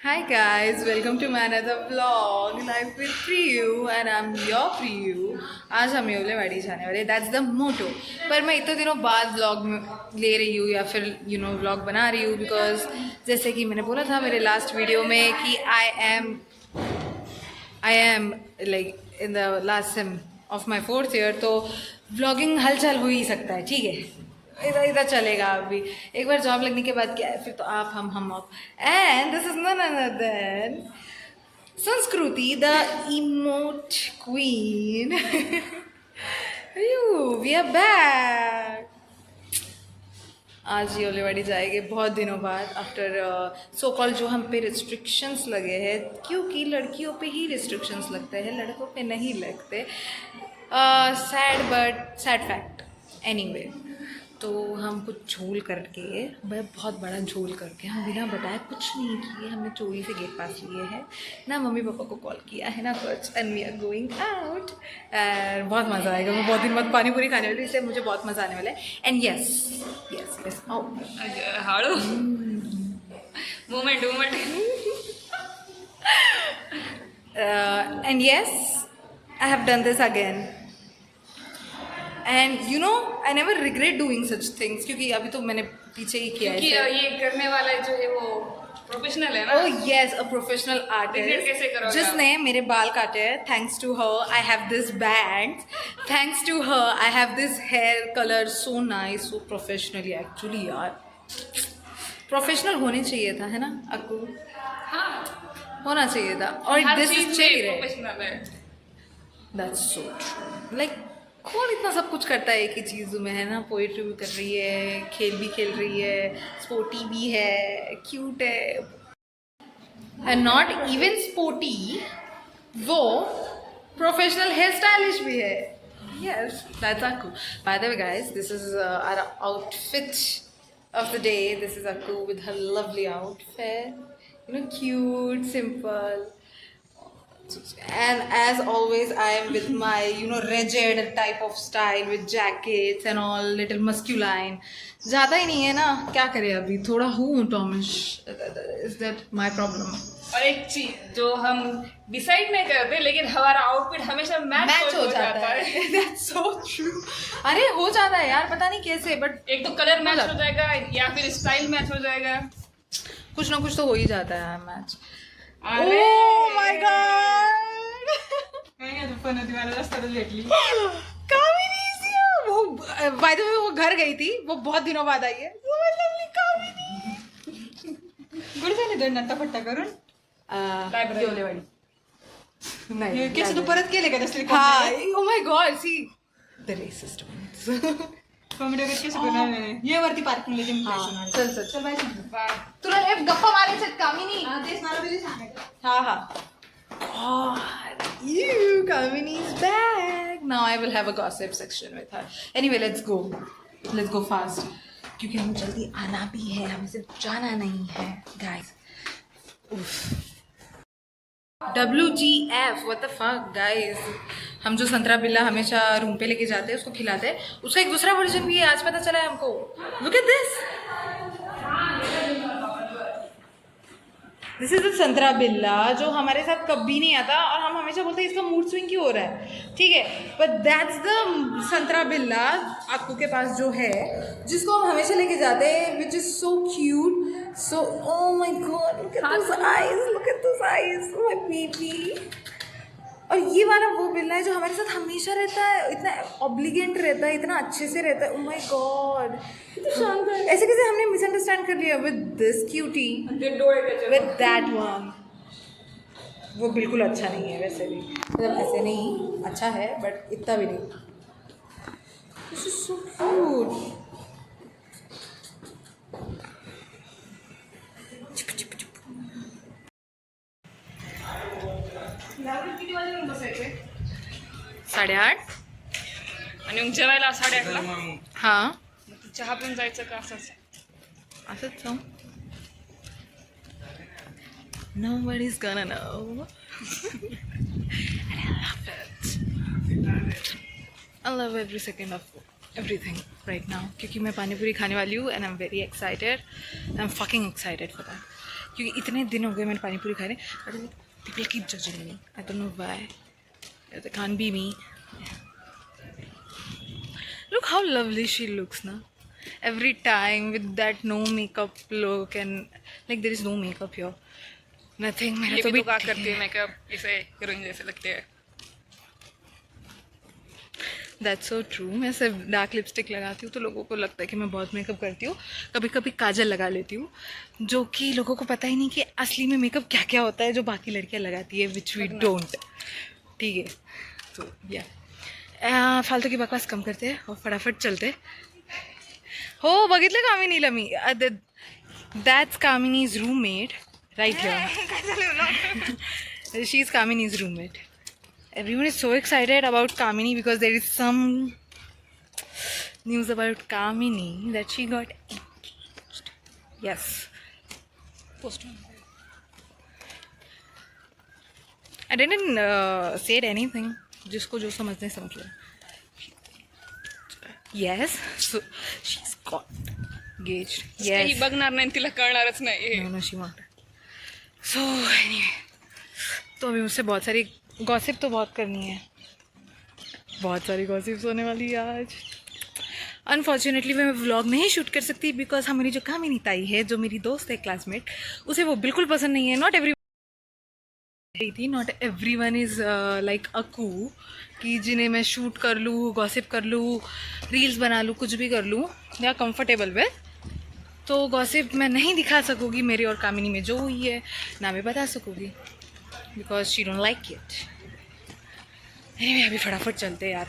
Hi guys, welcome to my another vlog live with Priyu and I'm your Priyu. आज हम योलेवाड़ी जाने वाले, that's the motto. पर मैं इतने दिनों बाद vlog ले रही हूँ या फिर vlog बना रही हूँ because जैसे कि मैंने बोला था मेरे last video में कि I am like in the last sem of my fourth year, तो vlogging हलचल हो ही सकता है, ठीक है. इधर इधर चलेगा अभी. एक बार जॉब लगने के बाद क्या है, फिर तो आप हम आप. And this is none other than Sanskriti the emote queen. We are back. आज योलेवाड़ी जाएंगे बहुत दिनों बाद आफ्टर सो कॉल जो हम पे रिस्ट्रिक्शंस लगे हैं, क्योंकि लड़कियों पे ही रिस्ट्रिक्शंस लगते हैं, लड़कों पे नहीं लगते. Sad but sad fact. Anyway, तो हम कुछ झोल करके, बहुत बड़ा झोल करके, हम बिना बताए कुछ नहीं किए, हमने चोरी से गेट पास लिए है ना, मम्मी पापा को कॉल किया है ना कुछ, and we are going out. बहुत मज़ा आएगा. मैं बहुत दिन बाद पानी पूरी खाने वाली, इसलिए मुझे बहुत मज़ा आने वाला है. एंड यस यस यस हाड़ो moment and yes I have done this again. And I never regret doing such things, क्योंकि अभी तो मैंने पीछे ही किया है. ये करने वाला जो है वो प्रोफेशनल है ना. Oh yes, a professional Regret कैसे आर्टिस्ट करोगे जिसने मेरे बाल काटे हैं. Thanks to her I have this band. Thanks to her I have this hair colour so nice, so professionally. Actually यार प्रोफेशनल होने चाहिए था, है ना अक्कू? हाँ, होना चाहिए था. और हर दिस चीज इज में चाहिए. प्रोफेशनल है. That's so true. लाइक कौन इतना सब कुछ करता है एक ही चीज़ में, है ना? पोइट्री भी कर रही है, खेल भी खेल रही है, स्पोर्टी भी है, क्यूट है, एंड नॉट इवन स्पोर्टी, वो प्रोफेशनल हेयर स्टाइलिश भी है. Yes, that's Akku. By the way guys, this is our outfit of the day. This is Akku with her lovely outfit. Cute, simple. And as always, I am with my, rigid type of style with jackets and all, little masculine. ज़्यादा ही नहीं है ना, क्या करें अभी, थोड़ा हूँ टॉमिश. Is that my problem? और एक चीज जो हम डिसाइड नहीं करते, लेकिन हमारा आउटफिट हमेशा मैच हो जाता है. That's so true. अरे हो जाता है यार, पता नहीं कैसे, बट एक तो कलर मैच हो जाएगा या फिर स्टाइल मैच हो जाएगा. कुछ ना कुछ तो हो ही जाता है मैच. अरे Oh my God! भेटली. कामिनी सी है. वो बाय द वे वो घर गई थी, वो बहुत दिनों बाद आई है. So lovely कामिनी. गुड झाले दोन नंतर पट्टा करून योलेवाडी. नाही केस तू परत केले का तसले हा. Oh my god, see the racist comedy वगैरे केस करून ये वरती पार्किंगला जिम चल चल चल बाय सांग. तुला एक गप्पा मारायचे आहेत कामिनी. तेच मला पहिले सांगायचं. हा हा. God, you, Kamini's back. Now I will have a gossip section with her. Anyway, let's go. Let's go fast. क्योंकि हमें जल्दी आना भी है, हमें सिर्फ जाना नहीं है, guys. WGF, what the fuck, guys. हम जो संतरा बिल्ला हमेशा रूम पे लेके जाते हैं, उसको खिलाते हैं, उसका एक दूसरा वर्जन भी है, आज पता चला है हमको. Look at this. This is a संतरा बिल्ला जो हमारे साथ कभी नहीं आता, और हम हमेशा बोलते हैं इसका मूड स्विंग क्यों हो रहा है, ठीक है. बट दैट्स द संतरा बिल्ला आपको के पास जो है, जिसको हम हमेशा लेके जाते हैं, which is so cute. So O my God, look at those eyes, look at those eyes, my baby. और ये वाला वो बिल्ला है जो हमारे साथ हमेशा रहता है, इतना ऑब्लिगेंट रहता है, इतना अच्छे से रहता है. ओ माय गॉड, ऐसे कैसे हमने मिसअंडरस्टैंड कर लिया with this cutie, with that one. वो बिल्कुल अच्छा नहीं है वैसे भी, मतलब ऐसे नहीं, अच्छा है बट इतना भी नहीं. This is so cute. किती वाजून बसायचे? 8:30. आणि मग जेवायला 8:30ला. हां, चहा पण जायचं का असंच? असंच जाऊ. Nobody's gonna know. And I love it. I love every second of everything right now. क्योंकि मैं पानी पूरी खाने वाली हूँ and I'm very excited. I'm fucking excited for that. क्योंकि इतने दिन हो गए मैंने पानी पूरी खाने. People keep judging me. I don't know why. It can't be me. Look how lovely she looks now. Every time with that no makeup look and like there is no makeup here. Nothing. मेरा ये तो भी भी तो क्या करती है makeup, इसे हीरोइन जैसे लगते हैं. That's so true. मैं सिर्फ डार्क लिपस्टिक लगाती हूँ तो लोगों को लगता है कि मैं बहुत मेकअप करती हूँ. कभी कभी काजल लगा लेती हूँ जो कि लोगों को पता ही नहीं कि असली में मेकअप क्या क्या होता है जो बाकी लड़कियाँ लगाती है विच वी डोंट. ठीक है. तो या फालतू की बकवास कम करते हैं और फटाफट चलते. हो बघितलं कामिनी लमी. That's Kamini's roommate right here. She's Kamini's roommate. Everyone is so excited about Kamini because there is some news about Kamini that she got engaged. Yes. Post on. I didn't say anything. जिसको जो समझने समझ लो. Yes. So she's got engaged. काही Yes. बघणार नाही तिला कळणारच नाही. No, no, she won't. So anyway, तो अभी मुझसे बहुत सारी गॉसिप तो बहुत करनी है. बहुत सारी गॉसिप्स होने वाली है आज. अनफॉर्चुनेटली मैं व्लॉग नहीं शूट कर सकती बिकॉज हमारी जो कामिनी ताई है जो मेरी दोस्त है क्लासमेट उसे वो बिल्कुल पसंद नहीं है. Not everyone is like अकू कि जिन्हें मैं शूट कर लूँ, गॉसिप कर लूँ, रील्स बना लूँ, कुछ भी कर लूँ या कंफर्टेबल विद. तो गॉसिप मैं नहीं दिखा सकूँगी मेरी और कामिनी में जो हुई है, ना मैं बता सकूँगी because she don't like it. Anyway अभी फटाफट चलते हैं यार.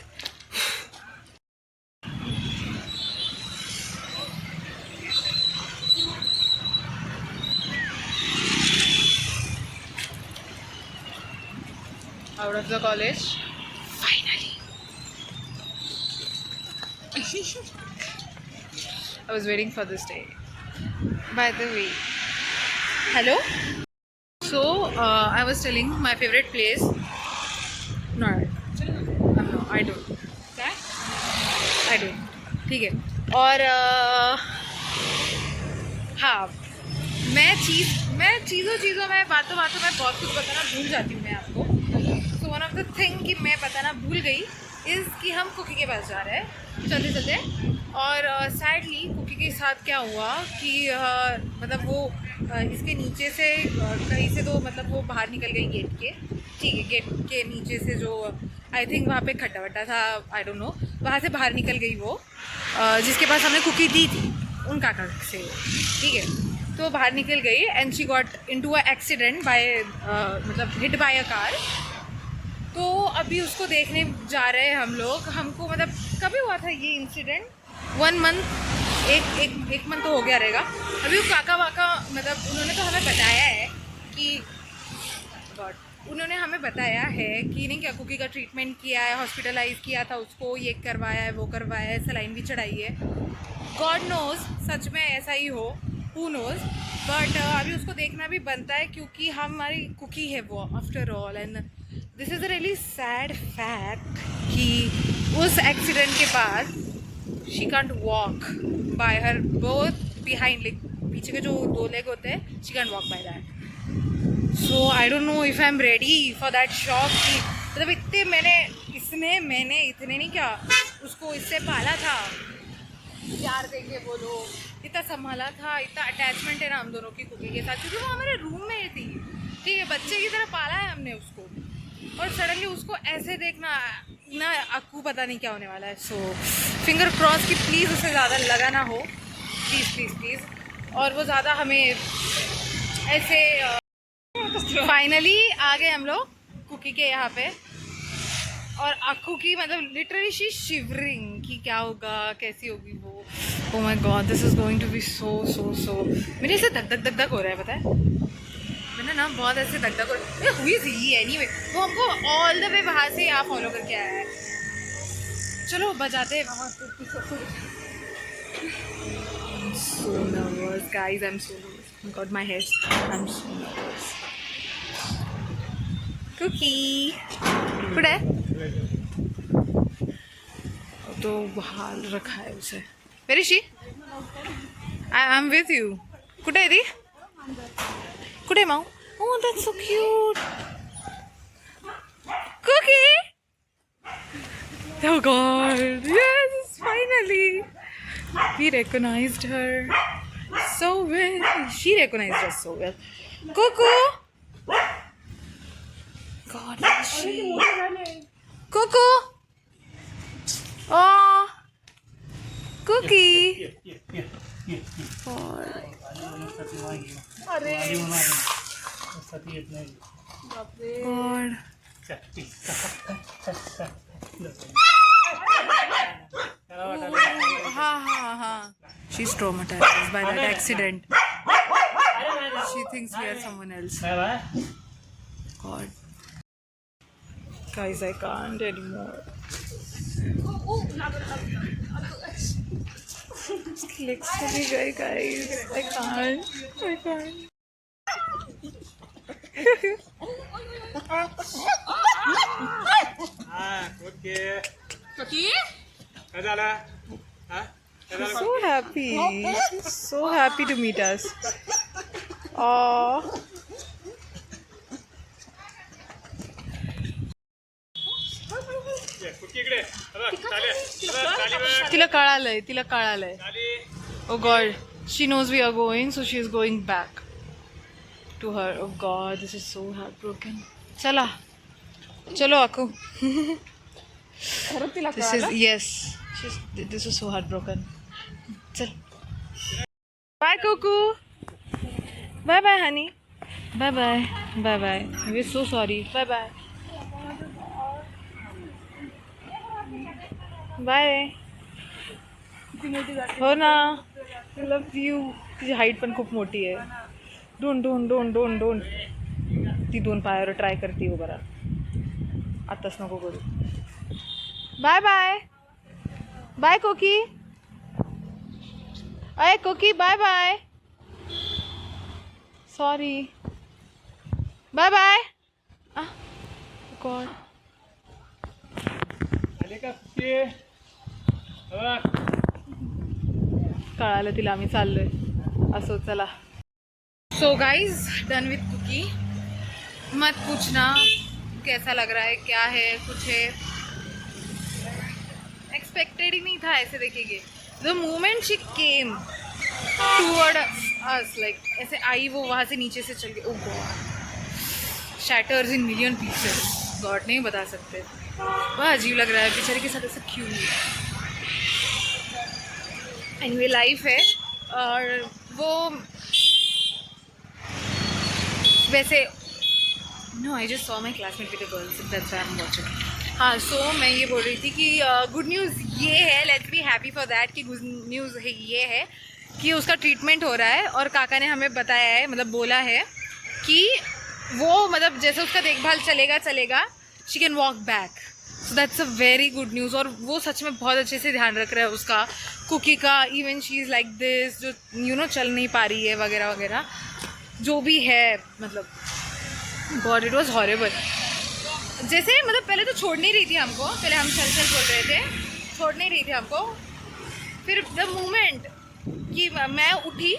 Out of the college. Finally. I was waiting for this day. By the way, hello. So I was telling my favorite place. No, no, I don't. काय? I don't. ठीक है. और हाँ, मैं चीज़ों में बातों में बहुत कुछ बताना भूल जाती हूँ मैं आपको. So one of the thing कि मैं बताना भूल गई इज़ कि हम कुकी के पास जा रहे हैं चलते. और सैडली कुकी के साथ क्या हुआ कि मतलब वो इसके नीचे से कहीं से तो मतलब वो बाहर निकल गई गेट के. ठीक है. गेट के नीचे से जो आई थिंक वहाँ पे खट्टा वट्टा था, आई डोंट नो, वहाँ से बाहर निकल गई वो जिसके पास हमने कुकी दी थी उन काका से. ठीक है. तो बाहर निकल गई and she got into a accident by मतलब हिट बाय अ कार. तो अभी उसको देखने जा रहे हैं हम लोग. हमको मतलब कभी हुआ था ये इंसिडेंट? 1 मंथ एक मंथ तो हो गया रहेगा. अभी वो काका वाका मतलब उन्होंने तो हमें बताया है कि नहीं क्या कुकी का ट्रीटमेंट किया है, हॉस्पिटलाइज किया था उसको, ये करवाया है, वो करवाया है, सलाइन भी चढ़ाई है. गॉड नोज सच में ऐसा ही हो, हु नोज. बट अभी उसको देखना भी बनता है क्योंकि हमारी कुकी है वो after all. And this is a really sad fact कि उस एक्सीडेंट के बाद she can't walk bye her both behind, like पीछे के जो 2 लेग होते हैं, she can't walk by that. So I don't know if I am ready for that shock कि मतलब मैंने इतने नहीं क्या उसको इससे पाला था, प्यार देके बोलो, इतना संभाला था, इतना अटैचमेंट है ना हम दोनों की कुकी के साथ क्योंकि वो हमारे रूम में थी. ठीक है. बच्चे की तरह पाला है हमने उसको और सडनली उसको ऐसे देखना ना, आपको पता नहीं क्या होने वाला है. सो फिंगर क्रॉस कि प्लीज़ उसे ज़्यादा लगा ना हो, प्लीज़. और वो ज़्यादा हमें ऐसे फाइनली आ गए हम लोग कुकी के यहाँ पे. और आँखों की मतलब लिटरली शी शिवरिंग कि क्या होगा, कैसी होगी वो. Oh my God, this is going to be so मेरे ऐसे धक हो रहा है. पता है मैंने ना बहुत ऐसे धक हो रहा है. हुई थी एनीवे. वो हमको ऑल द वे वहाँ से यहाँ फॉलो करके आया है. चलो बजाते हैं वहाँ. So nervous guys, I'm so nervous. Oh my god, my hair. I'm so nervous. Cookie. कुछ है? तो बाहर रखा है उसे. Where is she? I'm with you. कुछ है दी? कुठे माऊ? Oh, that's so cute. Cookie. Oh God! Yes, finally. We recognized her so well. She recognized us so well. Cuckoo. God, where is she? Cuckoo. Oh. Cookie. God. God. Ha. She's traumatized by that accident. She thinks we are someone else. God. Guys, I can't anymore. Legs chali gayi, guys. I can't. So happy to meet us. Oh. तिला कळालंय. Oh God, she knows we are going, so she is going back to her. Oh God, this is so heartbroken. चलो Aku. This is so heartbroken. चल. Bye Cuckoo. Bye honey. Bye. We're so sorry. Bye. Bye. हो ना. I love you. तुझी height पण खूप मोठी आहे. Don't. ती 2 पायावर ट्राय करते हो बरा. आताच नको करू. बाय कोकी. अय कोकी बाय. सॉरी. बाय. गॉड. कळालं तिला आम्ही चाललोय असो. चला. So guys, done with cookie. मत पूछना कैसा लग रहा है, क्या है, कुछ है. एक्सपेक्टेड ही नहीं था ऐसे देखेंगे. The moment she came toward us, like ऐसे आई वो वहाँ से नीचे से चल गई. Oh God, shatters in million pieces. God नहीं बता सकते. वह अजीब लग रहा है बेचारे के साथ ऐसा क्यों. एनीवे लाइफ है. और वो वैसे no, I just saw my classmate with the girls, that's why I am watching. हाँ, सो मैं ये बोल रही थी कि गुड न्यूज़ ये है, let's be happy for that, कि गुड न्यूज़ है ये है कि उसका ट्रीटमेंट हो रहा है. और काका ने हमें बताया है, मतलब बोला है कि वो मतलब जैसे उसका देखभाल चलेगा she can walk back. So that's a very good news. और वो सच में बहुत अच्छे से ध्यान रख रहा है उसका, कुकी का. Even she is like this, जो चल नहीं पा रही है वगैरह जो भी है. मतलब गॉड, इट वॉज हॉरेबल. जैसे मतलब पहले तो छोड़ नहीं रही थी हमको. पहले हम चल बोल रहे थे, छोड़ नहीं रही थी हमको. फिर द मोमेंट कि मैं उठी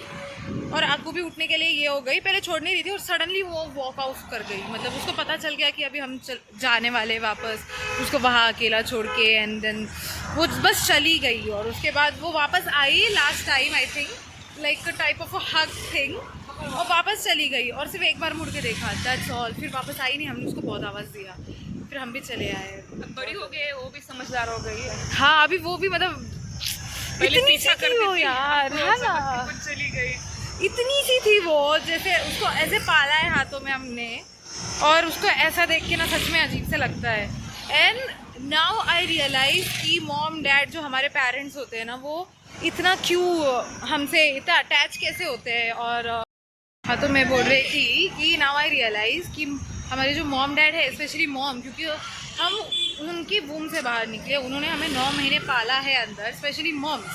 और आपको भी उठने के लिए ये हो गई, पहले छोड़ नहीं रही थी और सडनली वो वॉक आउट कर गई. मतलब उसको पता चल गया कि अभी हम जाने वाले वापस, उसको वहाँ अकेला छोड़ के. एंड देन वो बस चली गई. और उसके बाद वो वापस आई last time, I think like type of a hug thing, और वापस चली गई. और सिर्फ एक बार मुड़ के देखा, दैट्स ऑल. फिर वापस आई नहीं. हमने उसको बहुत आवाज़ दिया, फिर हम भी चले आए. बड़ी हो गई, वो भी समझदार हो गई है. हाँ, अभी वो भी मतलब पहले पीछा करती थी यार, है ना. चली गई. इतनी सी थी वो, जैसे उसको ऐसे पाला है हाथों में हमने, और उसको ऐसा देख के ना सच में अजीब से लगता है. एंड नाउ आई रियलाइज कि मॉम डैड जो हमारे पेरेंट्स होते हैं ना, वो इतना क्यों हमसे इतना अटैच कैसे होते हैं. और हाँ, तो मैं बोल रही थी कि नाउ आई रियलाइज कि हमारे जो मॉम डैड है, स्पेशली मॉम, क्योंकि हम उनकी वूम से बाहर निकले, उन्होंने हमें 9 महीने पाला है अंदर. स्पेशली मॉम्स,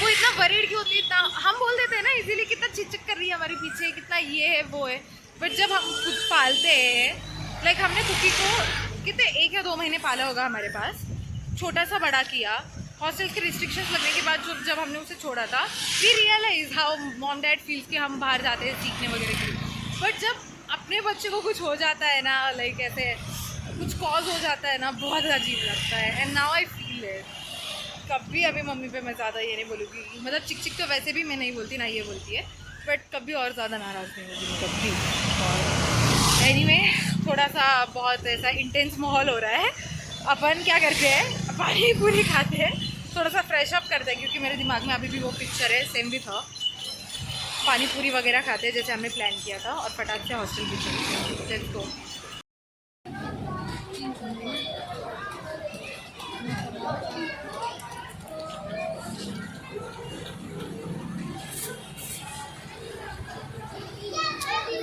वो इतना वरीड क्यों होती है. इतना हम बोल देते हैं ना इजीली, कितना चिचक कर रही है हमारे पीछे, कितना ये है वो है. बट जब हम खुद पालते हैं, लाइक हमने कुकी को कितने 1 या 2 महीने पाला होगा हमारे पास, छोटा सा बड़ा किया. हॉस्टल के रिस्ट्रिक्शंस लगने के बाद जब हमने उसे छोड़ा था, we realise how mom dad feels कि हम बाहर जाते हैं सीखने वगैरह के लिए. बट जब अपने बच्चे को कुछ हो जाता है ना, लाइक ऐसे कुछ कॉज हो जाता है ना, बहुत अजीब लगता है। And now I feel it. कभी अभी मम्मी पे मैं ज़्यादा ये नहीं बोलूँगी, मतलब चिक चिक तो वैसे भी मैं नहीं बोलती, ना ये बोलती है, बट कभी और ज़्यादा नाराज़ नहीं होती मैं कभी। एनीवे, थोड़ा सा बहुत ऐसा इंटेंस माहौल हो रहा है। अपन क्या करते हैं, पानी पूरी खाते हैं, थोड़ा सा फ्रेश अप करते हैं, क्योंकि मेरे दिमाग में अभी भी वो पिक्चर है, सेम भी था। पानी पूरी वगैरह खाते हैं जैसे हमने प्लान किया था, और फटाक से हॉस्टल भी चलते हैं। Let's go.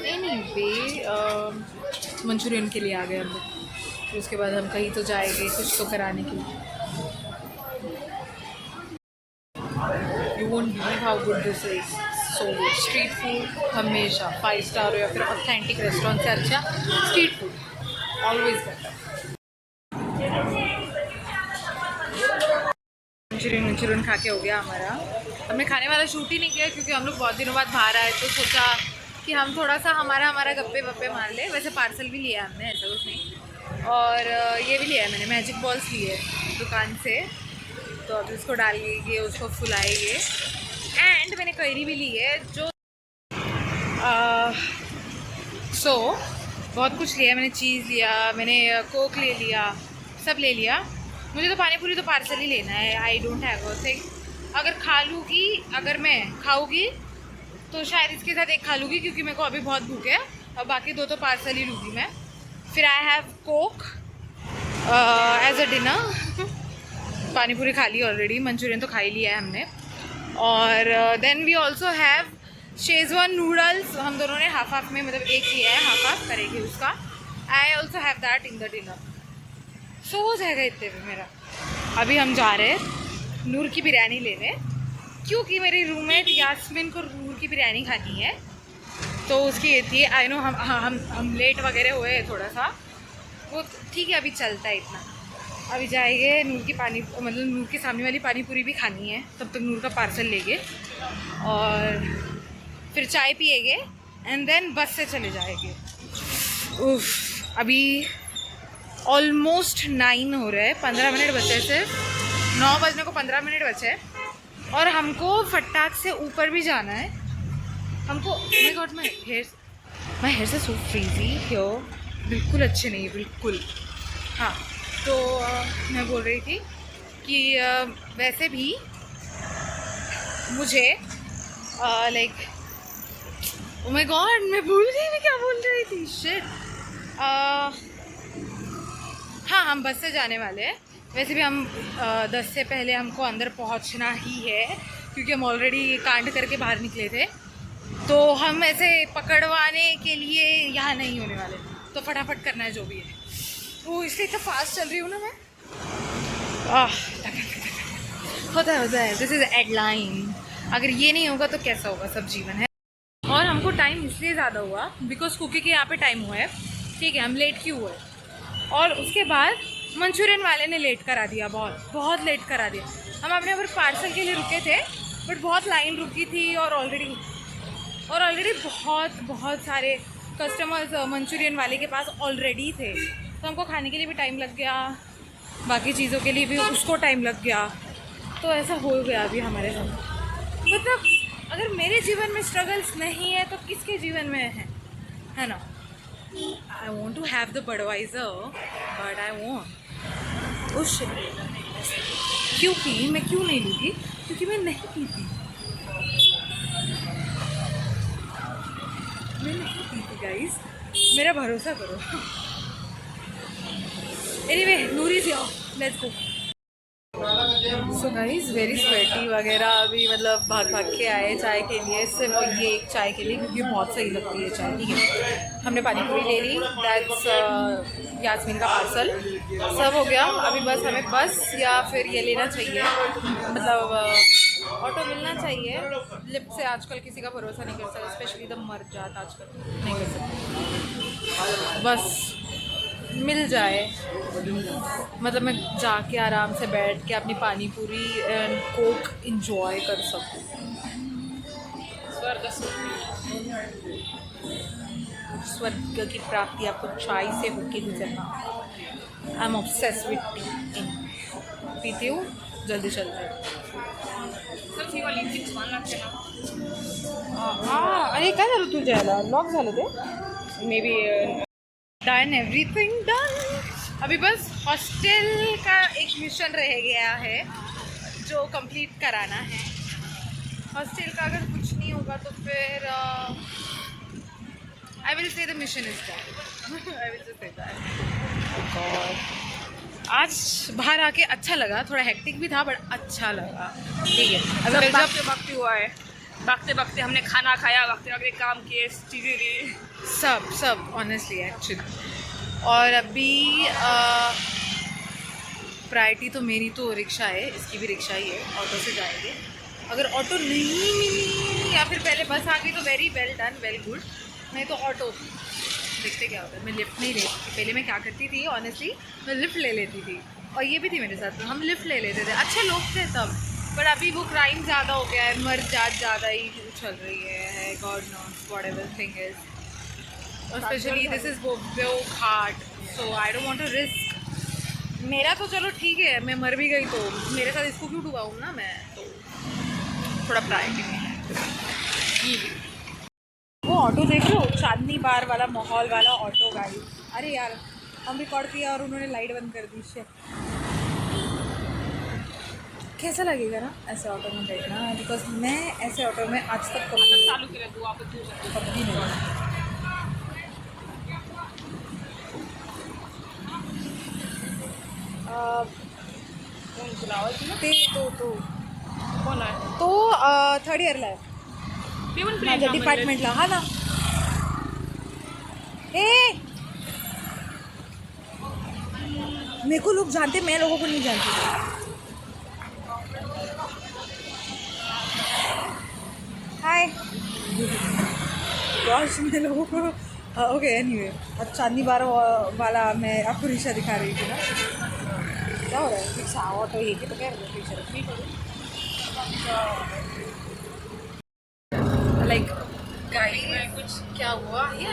एनीवे, मंचूरियन के लिए आ गए हम लोग, फिर उसके बाद हम कहीं तो जाएंगे कुछ तो कराने के लिए। You won't believe how good this is, so good. Street food हमेशा 5 स्टार हो या फिर ऑथेंटिक रेस्टोरेंट से अच्छा street food always better. Manchurian खा के हो गया हमारा। हमने खाने वाला शूट ही नहीं किया क्योंकि हम लोग बहुत दिनों बाद बाहर आए, तो सोचा कि हम थोड़ा सा हमारा गप्पे वप्पे मार ले। वैसे पार्सल भी लिया हमने, ऐसा कुछ नहीं। और ये भी लिया है मैंने, मैजिक बॉल्स लिए दुकान से, तो अब इसको डालेंगे, उसको फुलाएंगे। एंड मैंने कैरी भी ली है, जो बहुत कुछ लिया मैंने। चीज़ लिया मैंने, कोक ले लिया, सब ले लिया। मुझे तो पानी पूरी तो पार्सल ही लेना है। I don't have a thing. अगर मैं खाऊंगी तो शायद इसके साथ एक खा लूँगी, क्योंकि मेरे को अभी बहुत भूख है, और बाकी 2 तो पार्सल ही लूँगी मैं। फिर I have coke as a dinner. पानी पूरी खा ली ऑलरेडी, मंचूरियन तो खा ही लिया है हमने। और then we also have schezwan noodles. हम दोनों ने हाफ में, मतलब एक लिया है, हाफ करेंगे उसका। I also have that in the dinner. So हो जाएगा इतने में मेरा। अभी हम जा रहे हैं नूर की बिरयानी लेने, क्योंकि मेरी रूममेट यास्मीन को नूर की बिरयानी खानी है, तो उसकी ये थी। आई नो हम लेट वगैरह हुए हैं थोड़ा सा, वो ठीक है, अभी चलता है इतना। अभी जाएंगे नूर की मतलब नूर के सामने वाली पानी पूरी भी खानी है, तब तक नूर का पार्सल लेंगे और फिर चाय पिएंगे, एंड देन बस से चले जाएंगे। उफ, अभी ऑलमोस्ट 9 हो रहे हैं, 15 मिनट बचे, सिर्फ 9 बजने को 15 मिनट बचे, और हमको फटाक से ऊपर भी जाना है। हमको माय गॉड, माय हेयर से सो फ्रीजी हियर, बिल्कुल अच्छे नहीं है, बिल्कुल। हाँ, तो मैं बोल रही थी कि वैसे भी मुझे लाइक, ओ माय गॉड, मैं भूल गई मैं क्या बोल रही थी, शिट। हाँ, हम बस से जाने वाले हैं। वैसे भी हम 10 से पहले हमको अंदर पहुंचना ही है, क्योंकि हम ऑलरेडी कांड करके बाहर निकले थे, तो हम ऐसे पकड़वाने के लिए यहाँ नहीं होने वाले, तो फटाफट करना है जो भी है। तो इसलिए इतना फास्ट चल रही हूँ ना मैं। होता है, दिस इज़ एडलाइन। अगर ये नहीं होगा तो कैसा होगा, सब जीवन है। और हमको टाइम इसलिए ज़्यादा हुआ बिकॉज कुकी के यहाँ पे टाइम हुआ है, ठीक है, हम लेट क्यों हुए। और उसके बाद मंचूरियन वाले ने लेट करा दिया, बहुत लेट करा दिया। हम अपने ऊपर पार्सल के लिए रुके थे, बट बहुत लाइन रुकी थी, और ऑलरेडी बहुत सारे कस्टमर्स मंचूरियन वाले के पास ऑलरेडी थे, तो हमको खाने के लिए भी टाइम लग गया, बाकी चीज़ों के लिए भी उसको टाइम लग गया। तो ऐसा हो गया अभी हमारे साथ। मतलब अगर मेरे जीवन में स्ट्रगल्स नहीं है तो किसके जीवन में है ना। I want to have the Budweiser, but I want उस, क्योंकि मैं क्यों नहीं लूँगी, क्योंकि मैं नहीं पीती, गाइस, मेरा भरोसा करो। एनीवे, नूरी से आओ, let's go. So guys, very sweaty वगैरह, अभी मतलब भाग के आए चाय के लिए, सिर्फ ये एक चाय के लिए, क्योंकि बहुत सही लगती है चाय, ठीक है। हमने पानी पूरी ले ली, दैट्स यास्मीन का पार्सल, सब हो गया। अभी बस हमें बस या फिर ये लेना चाहिए, मतलब ऑटो मिलना चाहिए। लिफ्ट से आजकल किसी का भरोसा नहीं कर सकता, स्पेशली द मर्द जात आजकल नहीं कर सकते। बस मिल जाए, मतलब मैं जाके आराम से बैठ के अपनी पानी पूरी एंड कोक इंजॉय कर सकूँ। स्वर्ग की प्राप्ति आपको चाय से होके गुजरना। I am obsessed with T. पीती हूँ, जल्दी चलते हैं। अरे काय झालं तुझ्या याला? लॉक झालं ते may be done, everything done. अभी बस हॉस्टल का एक मिशन रह गया है जो कंप्लीट कराना है। हॉस्टल का अगर कुछ नहीं होगा तो फिर I will say the mission is done. I will just say that. God, आज बाहर आके अच्छा लगा, थोड़ा हेक्टिक भी था बट अच्छा लगा। ठीक है, अगर सब भागते भागते हुआ है, भागते भागते हमने खाना खाया, भागते भागते काम किए, चीज़ें ली, सब ऑनेस्टली एक्चुअली। और अभी प्रायोरिटी तो मेरी तो रिक्शा है, इसकी भी रिक्शा ही है, ऑटो से जाएंगे। अगर ऑटो नहीं मिली या फिर पहले बस आ गई तो very well done, well good. नहीं तो ऑटो देखते क्या होता है। मैं लिफ्ट नहीं लेती थी पहले। मैं क्या करती थी ऑनेस्टली, मैं लिफ्ट ले लेती थी, और ये भी थी मेरे साथ, हम लिफ्ट ले लेते थे, अच्छे लोग थे तब। बट अभी वो क्राइम ज़्यादा हो गया है, मर जात ज़्यादा ही चल रही है, God knows whatever thing is. और स्पेशली दिस इज़ वो ghat, so I don't want to risk. मेरा तो चलो ठीक है, मैं मर भी गई तो मेरे साथ इसको क्यों डुबाऊँ ना मैं, तो थोड़ा प्रायोरिटी में है। वो ऑटो देख लो, चांदनी बार वाला माहौल वाला ऑटो गाड़ी। अरे यार, हम रिकॉर्ड किया और उन्होंने लाइट बंद कर दी। शिट, कैसा लगेगा ना ऐसे ऑटो में बैठना, बिकॉज मैं ऐसे ऑटो में आज तक कभी चालू के लिए दुआ पे दूर कभी नहीं। कौन बुलावा थी ना? ते तो कोण आहे? तो थर्ड इयरला आहे ते पण माझ्या प्रियंका डिपार्टमेंटला। हा ना, ए मेरे को लोग जानते, मैं लोगों को नहीं जानती। हाय गॉश, मैं लोगों को ओके एनीवे। अब चांदनी बार वाला मैं आपको रिक्शा दिखा रही थी ना। क्या हो रहा है? रिक्शा ऑटो ये कि तो क्या रिक्शा रखनी पड़ी लाइक गाइस। कुछ क्या हुआ ये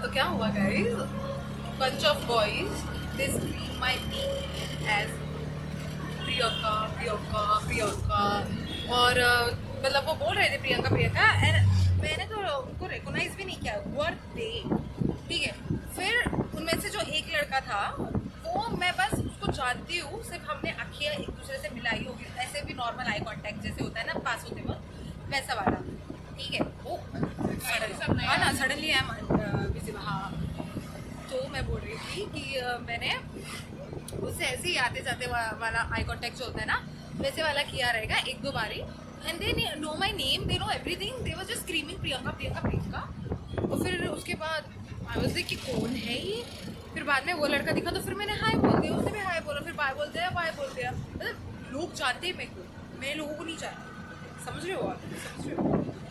तो क्या हुआ guys, bunch of boys they scream my name as Priyanka और मतलब वो बोल रहे थे प्रियंका एंड मैंने तो उनको रिकॉग्नाइज भी नहीं किया। वर दे, ठीक है। फिर उनमें से जो एक लड़का था वो, मैं बस उसको जानती हूँ, सिर्फ हमने आँखें एक दूसरे से मिलाई होगी, ऐसे भी नॉर्मल आई कांटेक्ट जैसे होता है ना पास होते वक्त, वैसा वाला, ठीक है। वो हाँ ना, सडनली आई एम बिजी। हाँ, तो मैं बोल रही थी कि मैंने उससे ऐसे ही आते जाते वाला आई कांटेक्ट जो होता है ना, वैसे वाला किया रहेगा एक दो बारी। And they know my name, they know everything, they was just screaming Priyanka. और फिर उसके बाद आई वाज लाइक कि कौन है ये। फिर बाद में वो लड़का दिखा तो फिर मैंने हाय बोल दिया, उसने भी हाय बोला, फिर बाय बोल दिया, मतलब लोग जानते हैं मेरे को, मैं लोगों को नहीं जानती। समझ रहे हो आप? समझ रहे हो?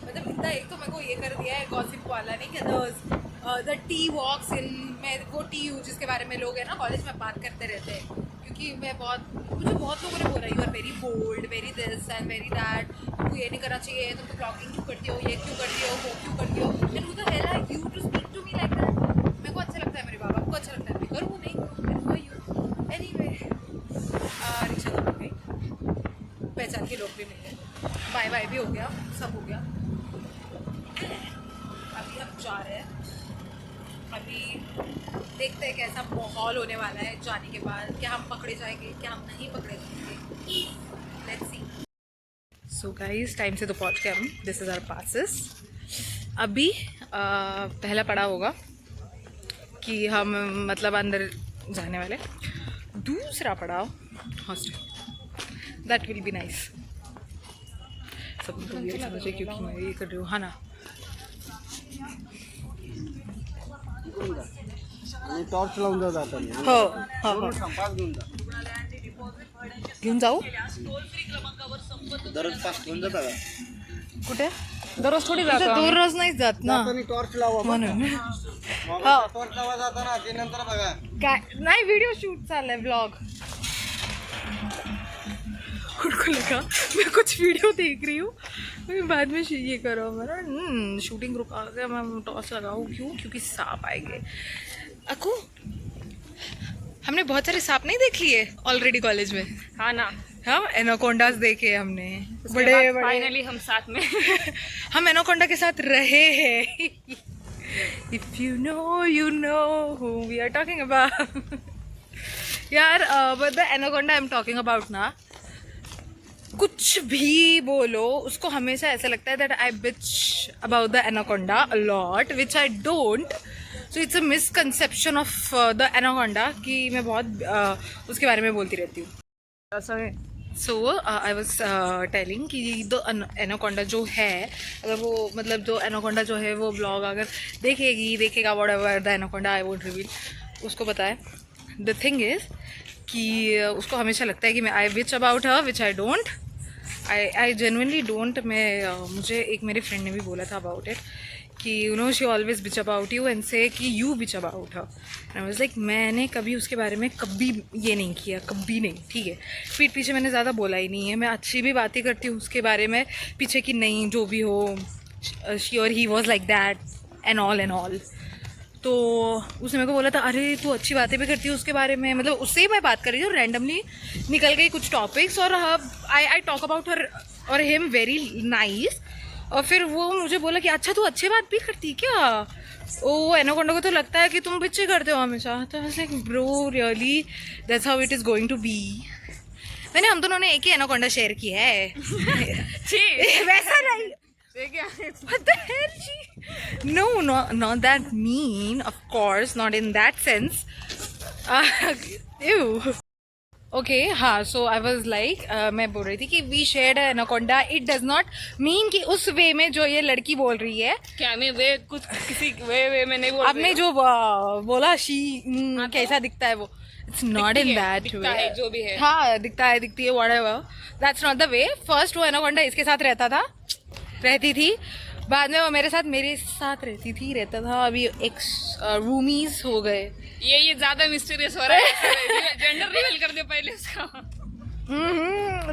मतलब इतना एक तो मेरे को ये कर दिया है गॉसिप वाला, नहीं क्या द टी वॉक्स इन, मैं वो टी यू जिसके बारे में लोग है ना कॉलेज में बात करते रहते हैं, क्योंकि मैं मुझे बहुत लोगों ने बोला you are very bold, very this and very that, तुमको ये नहीं करना चाहिए, तुम तो ब्लॉगिंग क्यों करती हो, ये क्यों करती हो, वो क्यों करती हो, and who the hell are you to speak to me like that. मेरे को अच्छा लगता है, मेरे बाबा को अच्छा लगता है, मैं करूँ नहीं करूँ, यू एनीवे। रिक्शा तो मिल गई, पहचान के लोग भी मिल गए, बाय बाय भी हो गया, सब हो गया। अभी हम जा रहे हैं, अभी देखते हैं कैसा माहौल होने वाला है जाने के बाद, क्या हम पकड़े जाएंगे, क्या हम नहीं पकड़े जाएंगे, let's see. So guys, time से तो पहुंच गए हम, दिस इज़ आवर पासेस। अभी पहला पड़ा होगा कि हम मतलब अंदर जाने वाले, दूसरा पड़ाव hostel, that will be nice. सब तो ये समझे क्योंकि मैं ये कर रही हूँ, हाँ ना। टॉर्च लावून जाऊ जाताना हो हो हो, संपास घेऊन जा घेऊन जाऊ दररोज पास घेऊन जाता का कुठे? दररोज थोडी म्हणजे जातो आम्ही. दररोज नाही जात ना जाताना टॉर्च लावा म्हणून। टॉर्च लावा जाताना ते नंतर बघा काय नाही, व्हिडिओ शूट चाललाय, ब्लॉग। उनको लगा मैं कुछ वीडियो देख रही हूँ, मैं बाद में ये करो मेरा शूटिंग रुका के मैं टॉस लगाऊँ। क्यों? क्योंकि सांप आएंगे। अकू, हमने बहुत सारे सांप नहीं देख लिए ऑलरेडी कॉलेज में। हाँ ना, हाँ, एनाकोंडास देखे हमने, बड़े बड़े फाइनली हम साथ में हम एनाकोंडा के साथ रहे हैं। If you know who we are talking about. यार but the anaconda I am talking about ना, कुछ भी बोलो उसको हमेशा ऐसा लगता है that I bitch about the anaconda a lot, which I don't. So it's a misconception of the anaconda कि मैं बहुत उसके बारे में बोलती रहती हूँ। सो आई वॉज टेलिंग कि द एनाकोंडा जो है, अगर वो मतलब जो एनाकोंडा जो है वो ब्लॉग अगर देखेगा whatever the anaconda, I won't reveal, उसको पता है। द थिंग इज कि उसको हमेशा लगता है कि मैं I which about her, which I don't. I genuinely don't. मुझे एक मेरे फ्रेंड ने भी बोला था अबाउट इट कि you know she always bitch about you and say कि you bitch about her. I was like मैंने कभी उसके बारे में कभी ये नहीं किया, कभी नहीं, ठीक है। पीठ पीछे मैंने ज़्यादा बोला ही नहीं है। मैं अच्छी भी बातें करती हूँ उसके बारे में पीछे की, नहीं जो भी हो, शी और he was like that and all. तो उसने मेरे को बोला था अरे तू अच्छी बातें भी करती है उसके बारे में, मतलब उससे ही मैं बात कर रही हूँ, रैंडमली निकल गई कुछ टॉपिक्स और आई टॉक अबाउट हर और हिम वेरी नाइस। और फिर वो मुझे बोला कि अच्छा तू अच्छी बात भी करती क्या? ओ एनाकोंडा को तो लगता है कि तुम बिच्चे करते हो हमेशा। तो I was like bro really that's how it is going to be. हम दोनों ने एक ही एनाकोंडा शेयर किया है। वैसा नहीं। What the hell, G? No, not that mean, of course, not in that sense. Ew. Okay, हाँ, so I was like, मैं बोल रही थी कि we shared an anaconda. It does not mean कि उस वे में जो ये लड़की बोल रही है। क्या मैं वे कुछ किसी वे में नहीं बोल रही आपने हूँ। जो बोला शी कैसा दिखता है वो, it's not in that दिखता way. है जो भी है। हाँ, दिखती है whatever. That's not the way. First वो anaconda इसके साथ रहती थी, बाद में वो मेरे साथ रहता था। अभी एक रूमीज हो गए। ये ज्यादा मिस्टीरियस हो रहा है। जेंडर रिवील कर दे पहले उसका।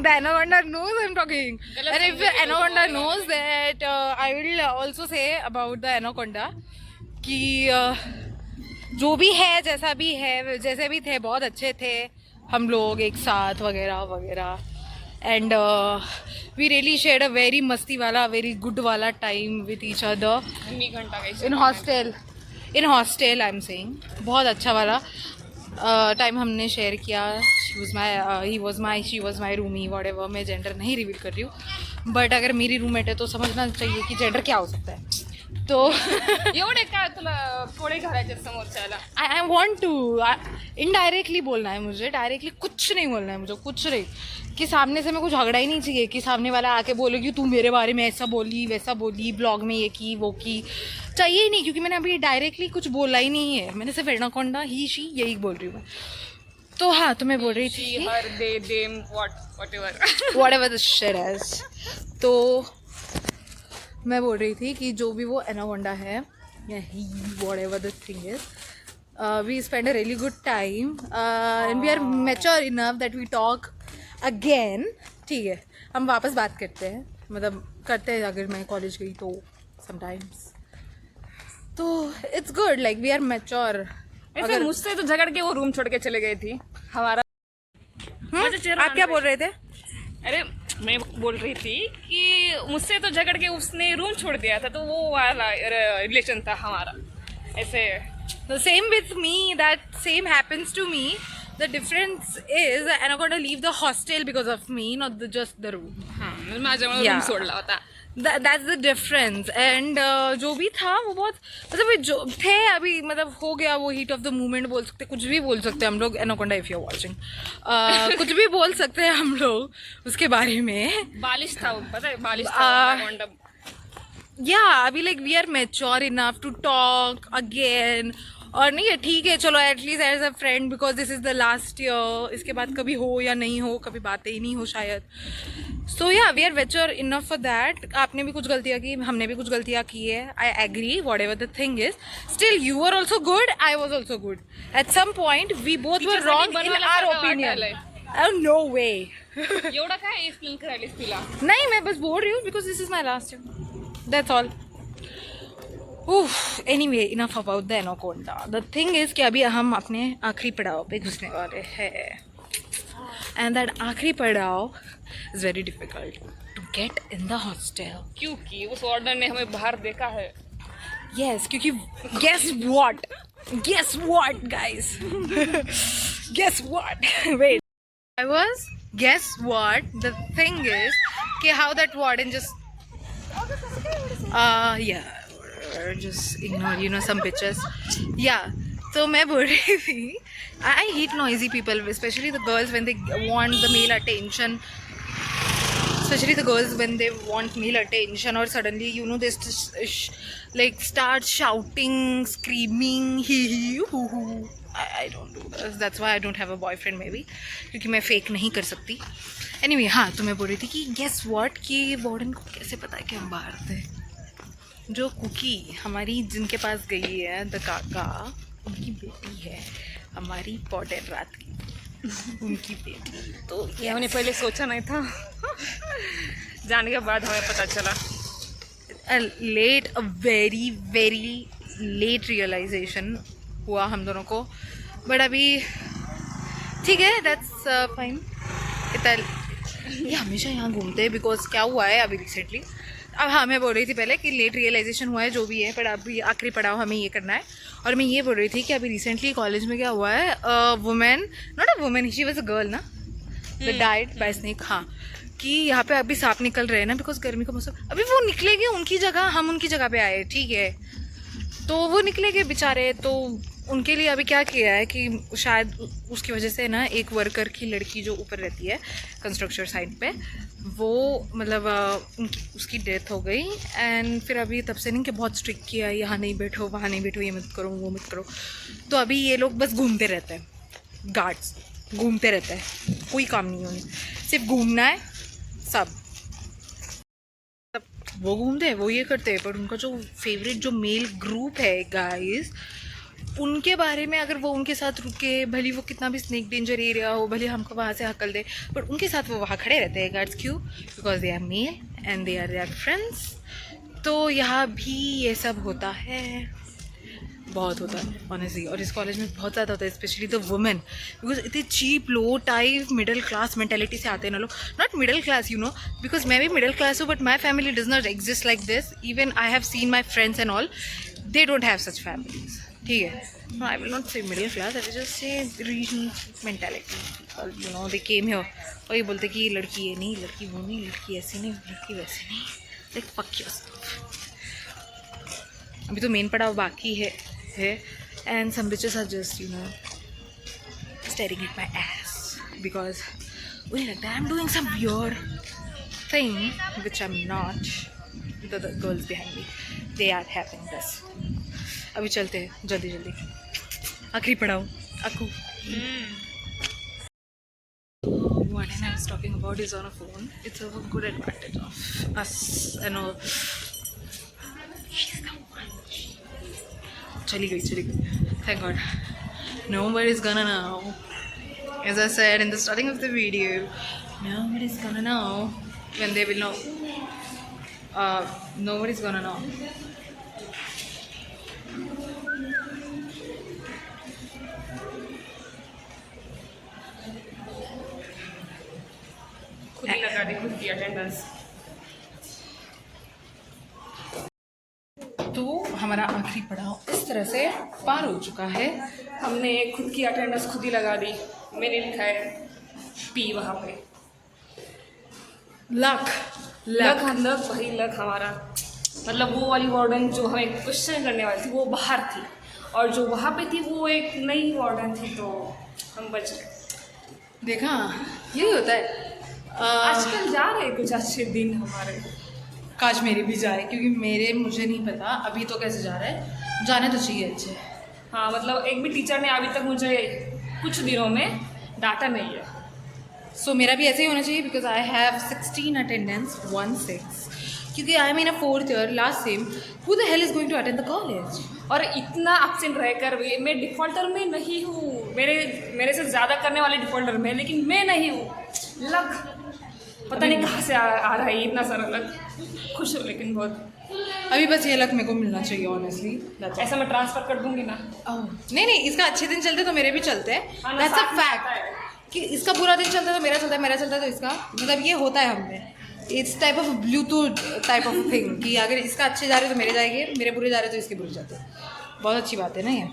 The anaconda knows I'm talking. And if the anaconda knows that, I will also say about the anaconda कि जो भी है, जैसा भी है, जैसे भी थे, बहुत अच्छे थे हम लोग एक साथ वगैरह। And we really shared a very मस्ती वाला, very good वाला time with each other. 19 घंटा का in hostel I'm saying, बहुत अच्छा वाला टाइम हमने शेयर किया। she was my roomie, whatever. मैं जेंडर नहीं रिवील कर रही हूँ, बट अगर मेरी रूममेट है तो समझना चाहिए कि जेंडर क्या हो सकता है। तो एवढे काय तुला थोडे घराच्या समोरच्याला आई वॉन्ट टू इनडायरेक्टली बोलना है मुझे, डायरेक्टली कुछ नहीं बोलना है मुझे, कुछ नहीं, कि सामने से मैं कुछ झगड़ा ही नहीं चाहिए कि सामने वाला आके बोलेगी तू मेरे बारे में ऐसा बोली वैसा बोली, ब्लॉग में ये की वो की, चाहिए ही नहीं, क्योंकि मैंने अभी डायरेक्टली कुछ बोला ही नहीं है। मैंने सिर्फ एनाकोंडा ही शी यही बोल रही हूँ मैं। तो हाँ, तो मैं बोल रही थी हर दे them whatever whatever the shit is. तो मैं बोल रही थी कि जो भी वो एनाकोंडा है या ही whatever the thing is, we spend a really good time and we are mature enough that we talk again. ठीक है, हम वापस बात करते हैं, मतलब करते हैं अगर मैं कॉलेज गई तो समटाइम्स। तो it's good, like we are mature. ऐसे मुझसे तो झगड़ के वो रूम छोड़ के चले गई थी हमारा। आप क्या बोल रहे थे? अरे मैं बोल रही थी कि मुझसे तो झगड़ के उसने रूम छोड़ दिया था, तो वो वाला रिलेशन था हमारा। ऐसे same with me, that same happens to me. The difference is anaconda leave the hostel because of me, not just the room. हाँ, माझ्यामुळे रूम सोडला होता। That's the difference. And जो भी था वो बहुत, मतलब जो थे अभी, मतलब हो गया वो हीट ऑफ द मोमेंट बोल सकते, कुछ भी बोल सकते हैं हम लोग। Anaconda if you are watching, कुछ भी बोल सकते हैं हम लोग उसके बारे में। बालिश था वो, पता है बालिश था। या अभी like we are mature enough to talk again. और नहीं है, ठीक है, चलो at least as a friend, because this is the last year, इसके बाद कभी हो या नहीं हो, कभी बातें ही नहीं हो शायद। So yeah we are mature enough for that. आपने भी कुछ गलतियाँ की, हमने भी कुछ गलतियाँ की है, I agree whatever the thing is. Still you are also good, I was also good. At some point we both were wrong in our opinion. No way. एवढा काय एक्सप्लेन करायलीस तिला? नहीं, मैं बस बोल रही हूँ because this is my last year. That's all. Anyway, enough about the anaconda. The thing is कि अभी हम अपने आखिरी पड़ाव पे घुसने वाले हैं. एंड दैट आखिरी पड़ाव is very difficult to get in the hostel. क्योंकि उस ऑर्डर ने हमें बाहर देखा है. Yes, क्योंकि guess what? Guess what, guys? Guess what? Wait. I was. Guess what? The thing is, कि how that warden just. Yeah. Just ignore, some pictures. Yeah. So मैं बोल रही थी, I hate noisy people, especially the girls when they want the male attention. Especially the girls when they want male attention, or suddenly they like start shouting, screaming, hee hee hoo hoo. I don't do this. That's why I don't have a boyfriend maybe, क्योंकि मैं fake नहीं कर सकती. Anyway, हाँ, तो मैं बोल रही थी कि guess what, कि वार्डन को कैसे पता है कि हम बाहर थे. जो कुकी हमारी जिनके पास गई है, द काका, उनकी बेटी है हमारी पॉडर रात की. उनकी बेटी. तो ये हमने पहले सोचा नहीं था. जाने के बाद हमें पता चला. a very very late realization हुआ हम दोनों को. बट अभी ठीक है, दैट्स फाइन. ये हमेशा यहाँ घूमते हैं बिकॉज क्या हुआ है अभी रिसेंटली. अब हाँ, मैं बोल रही थी पहले कि लेट रियलाइजेशन हुआ है जो भी है, पर अभी आखिरी पड़ाव हमें ये करना है. और मैं ये बोल रही थी कि अभी रिसेंटली कॉलेज में क्या हुआ है, women, not a women, she was a girl ना, द डाइड बाय स्नेक. हाँ, कि यहाँ पे अभी सांप निकल रहे हैं ना बिकॉज गर्मी का मौसम. अभी वो निकलेंगे उनकी जगह, हम उनकी जगह पे आए, ठीक है, तो वो निकलेंगे बेचारे. तो उनके लिए अभी क्या किया है कि शायद उसकी वजह से ना एक वर्कर की लड़की जो ऊपर रहती है कंस्ट्रक्शन साइट पे, वो मतलब उसकी डेथ हो गई. एंड फिर अभी तब से नहीं कि बहुत स्ट्रिक्ट किया, यहाँ नहीं बैठो, वहाँ नहीं बैठो, ये मत करो, वो मत करो. तो अभी ये लोग बस घूमते रहते हैं, गार्ड्स घूमते रहते हैं, कोई काम नहीं उन्हें, सिर्फ घूमना है. सब वो घूमते हैं, वो ये करते हैं. पर उनका जो फेवरेट जो मेल ग्रुप है गाइस, उनके बारे में अगर वो उनके साथ रुके, भले वो कितना भी स्नेक डेंजर एरिया हो, भले हमको वहाँ से हकल दे, पर उनके साथ वो वहाँ खड़े रहते हैं गार्ड्स. क्यों? Because they are male and they are their friends. तो यहाँ भी ये सब होता है, बहुत होता है ऑनेस्टली. और इस कॉलेज में बहुत ज़्यादा होता है, स्पेशली द वुमेन, बिकॉज इतने चीप लो टाइप मिडिल क्लास मेंटेलिटी से आते हैं ना लोग. नॉट मिडिल क्लास, बिकॉज मैं भी मिडिल क्लास हूँ, but my family does not exist like this. Even I have seen my friends and all, they don't have such families. ठीक है, no, I will not say middle class, I will just say regional mentality. They came here और ये बोलते कि ये लड़की ये नहीं, लड़की वो नहीं, लड़की ऐसी नहीं, लड़की वैसी नहीं. Like fuck yourself. अभी तो मेन पड़ाव बाकी है and some bitches are just staring at my ass because उन्हें लगता है I'm doing some weird thing which I'm not. The girls behind me, they are having this. अभी चलते हैं जल्दी जल्दी, आखिरी पड़ाव Akku. What I was talking about is on a phone. It's a good advantage of us and all. She's the one. चली गई. Thank God. Nobody's gonna know. As I said in the starting of the video, nobody's gonna know when they will know. Nobody's gonna know. खुद ही लगा दी खुद की attendance. तो हमारा आखिरी पड़ाव इस तरह से पार हो चुका है. हमने खुद की अटेंडेंस खुद ही लगा दी. मैंने लिखा है पी वहाँ पे. लक वही लक हमारा. मतलब वो वाली वार्डन जो हमें क्वेश्चन करने वाली थी वो बाहर थी, और जो वहाँ पे थी वो एक नई वार्डन थी, तो हम बच गए. देखा, यही होता है. आजकल जा रहे कुछ अच्छे दिन हमारे. काश मेरे भी जाए, क्योंकि मुझे नहीं पता अभी तो कैसे जा रहा है, जाने तो चाहिए अच्छे. हाँ, मतलब एक भी टीचर ने अभी तक मुझे कुछ दिनों में डाटा नहीं है. सो मेरा भी ऐसे ही होना चाहिए बिकॉज आई हैव 16 अटेंडेंस 16. क्योंकि I am in a 4th year last sem, who the hell is going to attend the college? और इतना एब्सेंट रहकर भी मैं डिफ़ॉल्टर में नहीं हूँ, मेरे से ज़्यादा करने वाले डिफ़ॉल्टर में, लेकिन मैं नहीं हूँ। लक पता नहीं कहाँ से आ रहा है इतना सारा लक। खुश हूँ लेकिन बहुत। अभी बस ये लक मेरे को मिलना चाहिए ऑनेस्टली। ऐसा मैं ट्रांसफ़र कर दूंगी ना। नहीं नहीं, इसका अच्छे दिन चलते तो मेरे भी चलते हैं, हाँ ना, दैट्स अ साथ में आता है। फैक्ट। कि इसका बुरा दिन चलता है तो मेरा चलता है, मेरा चलता है तो इसका, मतलब ये होता है हमने। It's type of Bluetooth type of thing कि अगर इसका अच्छे जा रहे तो मेरे जाएंगे, मेरे बुरे जा रहे तो इसके बुरे जाते हैं। बहुत अच्छी बात है ना ये।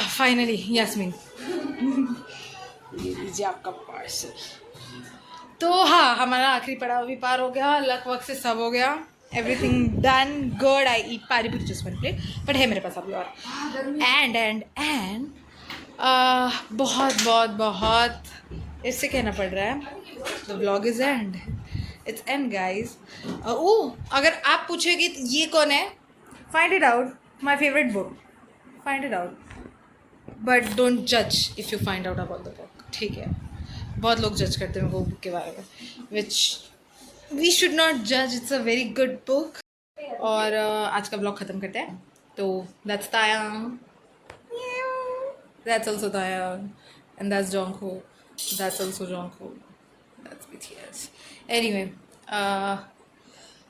फाइनली यास्मीन, ये लीजिए आपका पार्सल। तो हाँ, हमारा आखिरी पड़ाव भी पार हो गया, लक वक से सब हो गया, एवरीथिंग डन गुड। आई ईट पारी पूरी जस्ट वन प्लेट, बट है मेरे पास अभी और। एंड बहुत बहुत बहुत इससे कहना पड़ रहा है, the vlog is end, it's end guys. अगर आप पूछेगी तो ये कौन है, find it out, my favourite book, find it out, but don't जज if you find out about the book, ठीक है? बहुत लोग जज करते हैं वो बुक के बारे में, विच वी शुड नॉट जज, it's a very good book. और आज का ब्लॉग ख़त्म करते हैं, तो that's Taeyang, that's also Taeyang, and that's Jongho, that's also Jongho, that's BTS। Anyway,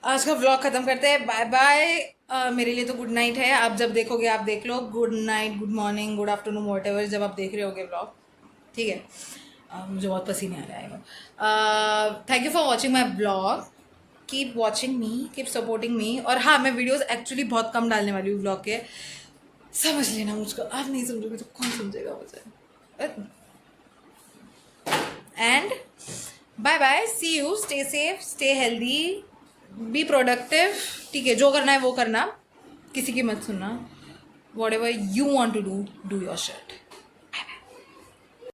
आज का ब्लॉग ख़त्म करते हैं, बाय बाय। मेरे लिए तो गुड नाइट है, आप जब देखोगे आप देख लो, good night, good morning, good afternoon, whatever, जब आप देख रहे होगे ब्लॉग, ठीक है? मुझे बहुत पसीने आ रहा है। Thank you for watching my blog, keep watching me, keep supporting me. और हाँ, मैं वीडियोस एक्चुअली बहुत कम डालने वाली हूँ ब्लॉग के, समझ लेना मुझको, आप नहीं समझोगे तो कौन समझेगा मुझे। And bye bye, see you, stay safe, stay healthy, be productive, ठीक है? जो करना है वो करना, किसी की मत सुनना, whatever you want to do, do your shit.